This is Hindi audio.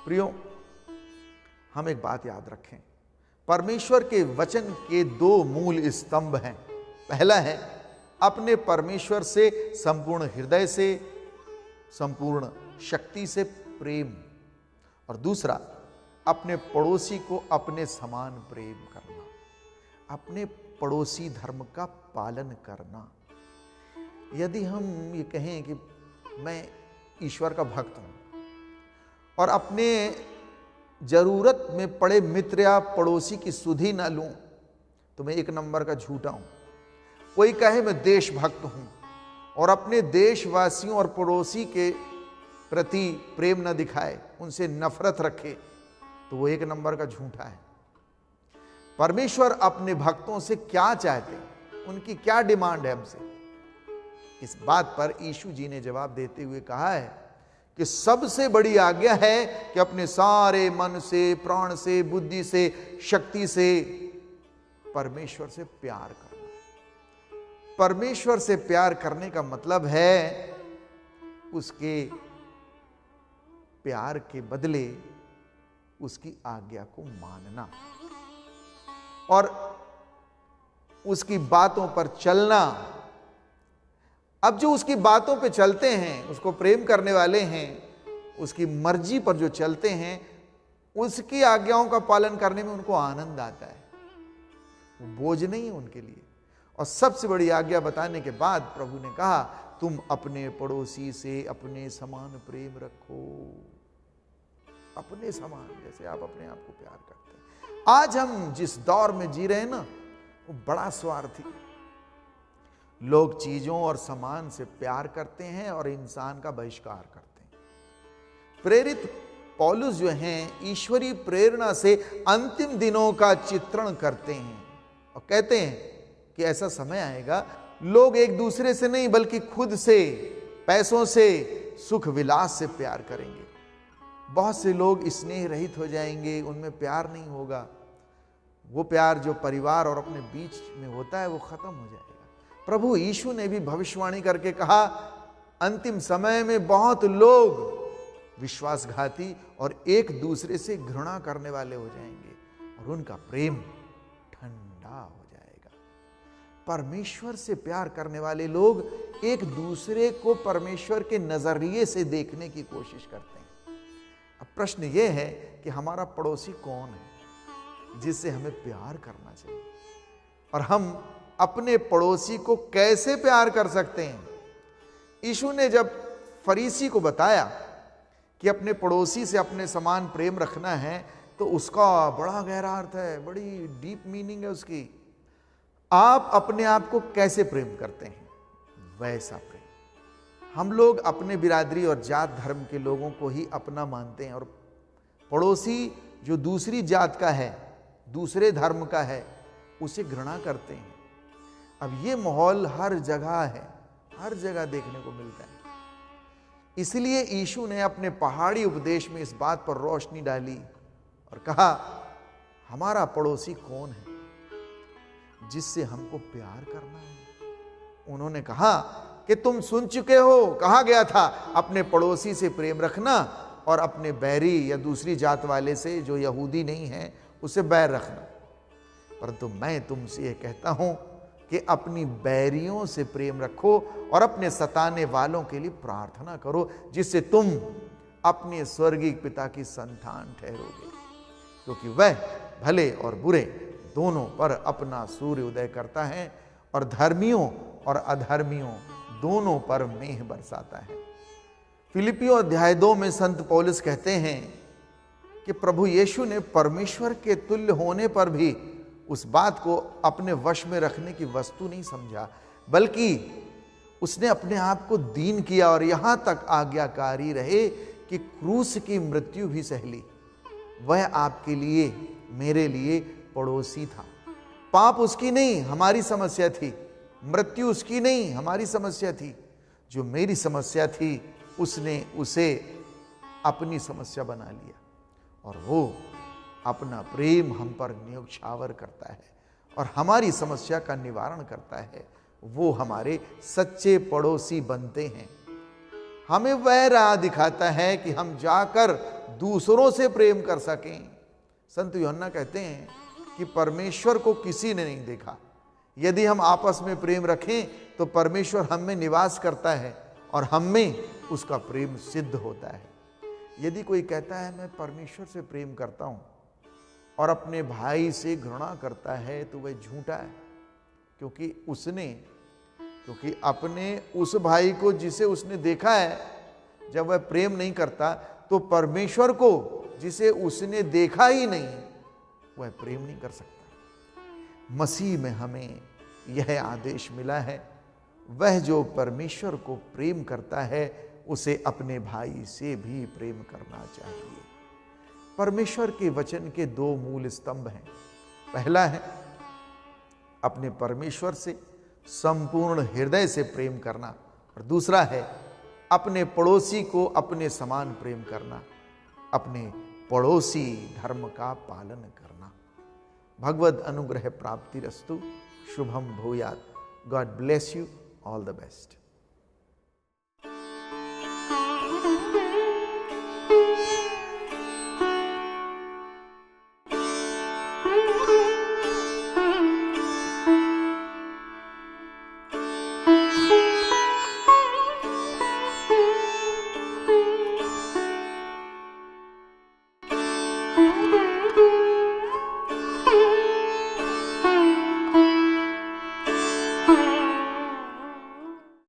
प्रियो, हम एक बात याद रखें, परमेश्वर के वचन के दो मूल स्तंभ हैं। पहला है अपने परमेश्वर से संपूर्ण हृदय से, संपूर्ण शक्ति से प्रेम, और दूसरा अपने पड़ोसी को अपने समान प्रेम करना, अपने पड़ोसी धर्म का पालन करना। यदि हम ये कहें कि मैं ईश्वर का भक्त हूं और अपने जरूरत में पड़े मित्र या पड़ोसी की सुधि ना लूं, तो मैं एक नंबर का झूठा हूं। कोई कहे मैं देशभक्त हूं और अपने देशवासियों और पड़ोसी के प्रति प्रेम न दिखाए, उनसे नफरत रखे, तो वो एक नंबर का झूठा है। परमेश्वर अपने भक्तों से क्या चाहते हैं, उनकी क्या डिमांड है हमसे, इस बात पर यीशु जी ने जवाब देते हुए कहा है कि सबसे बड़ी आज्ञा है कि अपने सारे मन से, प्राण से, बुद्धि से, शक्ति से परमेश्वर से प्यार करना। परमेश्वर से प्यार करने का मतलब है उसके प्यार के बदले उसकी आज्ञा को मानना और उसकी बातों पर चलना। अब जो उसकी बातों पे चलते हैं, उसको प्रेम करने वाले हैं, उसकी मर्जी पर जो चलते हैं, उसकी आज्ञाओं का पालन करने में उनको आनंद आता है, वो बोझ नहीं है उनके लिए। और सबसे बड़ी आज्ञा बताने के बाद प्रभु ने कहा, तुम अपने पड़ोसी से अपने समान प्रेम रखो, अपने समान, जैसे आप अपने आप को प्यार करते हैं। आज हम जिस दौर में जी रहे हैं ना, वो बड़ा स्वार्थी है। लोग चीजों और सामान से प्यार करते हैं और इंसान का बहिष्कार करते हैं। प्रेरित पौलुस जो हैं, ईश्वरीय प्रेरणा से अंतिम दिनों का चित्रण करते हैं और कहते हैं कि ऐसा समय आएगा, लोग एक दूसरे से नहीं बल्कि खुद से, पैसों से, सुख विलास से प्यार करेंगे। बहुत से लोग स्नेह रहित हो जाएंगे, उनमें प्यार नहीं होगा। वो प्यार जो परिवार और अपने बीच में होता है वो खत्म हो जाएगा। प्रभु यीशु ने भी भविष्यवाणी करके कहा, अंतिम समय में बहुत लोग विश्वासघाती और एक दूसरे से घृणा करने वाले हो जाएंगे और उनका प्रेम ठंडा हो जाएगा। परमेश्वर से प्यार करने वाले लोग एक दूसरे को परमेश्वर के नजरिए से देखने की कोशिश करते हैं। अब प्रश्न यह है कि हमारा पड़ोसी कौन है जिससे हमें प्यार करना चाहिए, और हम अपने पड़ोसी को कैसे प्यार कर सकते हैं। यीशु ने जब फरीसी को बताया कि अपने पड़ोसी से अपने समान प्रेम रखना है, तो उसका बड़ा गहरा अर्थ है, बड़ी डीप मीनिंग है उसकी। आप अपने आप को कैसे प्रेम करते हैं, वैसा प्रेम। हम लोग अपने बिरादरी और जात धर्म के लोगों को ही अपना मानते हैं और पड़ोसी जो दूसरी जात का है, दूसरे धर्म का है, उसे घृणा करते हैं। अब ये माहौल हर जगह है, हर जगह देखने को मिलता है। इसलिए यीशु ने अपने पहाड़ी उपदेश में इस बात पर रोशनी डाली और कहा, हमारा पड़ोसी कौन है जिससे हमको प्यार करना है। उन्होंने कहा कि तुम सुन चुके हो, कहा गया था अपने पड़ोसी से प्रेम रखना और अपने बैरी या दूसरी जात वाले से जो यहूदी नहीं है उसे बैर रखना। परंतु मैं तुमसे यह कहता हूं कि अपनी बैरियों से प्रेम रखो और अपने सताने वालों के लिए प्रार्थना करो, जिससे तुम अपने स्वर्गीय पिता की संतान ठहरोगे, क्योंकि वह भले और बुरे दोनों पर अपना सूर्य उदय करता है और धर्मियों और अधर्मियों दोनों पर मेह बरसाता है। फिलिपियों अध्याय 2 में संत पौलुस कहते हैं कि प्रभु यीशु ने परमेश्वर के तुल्य होने पर भी उस बात को अपने वश में रखने की वस्तु नहीं समझा, बल्कि उसने अपने आप को दीन किया और यहां तक आज्ञाकारी रहे कि क्रूस की मृत्यु भी सह ली। वह आपके लिए, मेरे लिए पड़ोसी था। पाप उसकी नहीं, हमारी समस्या थी। मृत्यु उसकी नहीं, हमारी समस्या थी। जो मेरी समस्या थी, उसने उसे अपनी समस्या बना लिया और वो अपना प्रेम हम पर न्योछावर करता है और हमारी समस्या का निवारण करता है। वो हमारे सच्चे पड़ोसी बनते हैं। हमें वह राह दिखाता है कि हम जाकर दूसरों से प्रेम कर सकें। संत यूहन्ना कहते हैं कि परमेश्वर को किसी ने नहीं देखा। यदि हम आपस में प्रेम रखें तो परमेश्वर हम में निवास करता है और हम में उसका प्रेम सिद्ध होता है। यदि कोई कहता है मैं परमेश्वर से प्रेम करता हूं और अपने भाई से घृणा करता है तो वह झूठा है, क्योंकि अपने उस भाई को जिसे उसने देखा है, जब वह प्रेम नहीं करता तो परमेश्वर को जिसे उसने देखा ही नहीं वह प्रेम नहीं कर सकता। मसीह में हमें यह आदेश मिला है, वह जो परमेश्वर को प्रेम करता है उसे अपने भाई से भी प्रेम करना चाहिए। परमेश्वर के वचन के दो मूल स्तंभ हैं। पहला है अपने परमेश्वर से संपूर्ण हृदय से प्रेम करना, और दूसरा है अपने पड़ोसी को अपने समान प्रेम करना, अपने पड़ोसी धर्म का पालन करना। भगवद अनुग्रह प्राप्तिरस्तु। शुभम भूयात्। God bless you. All the best.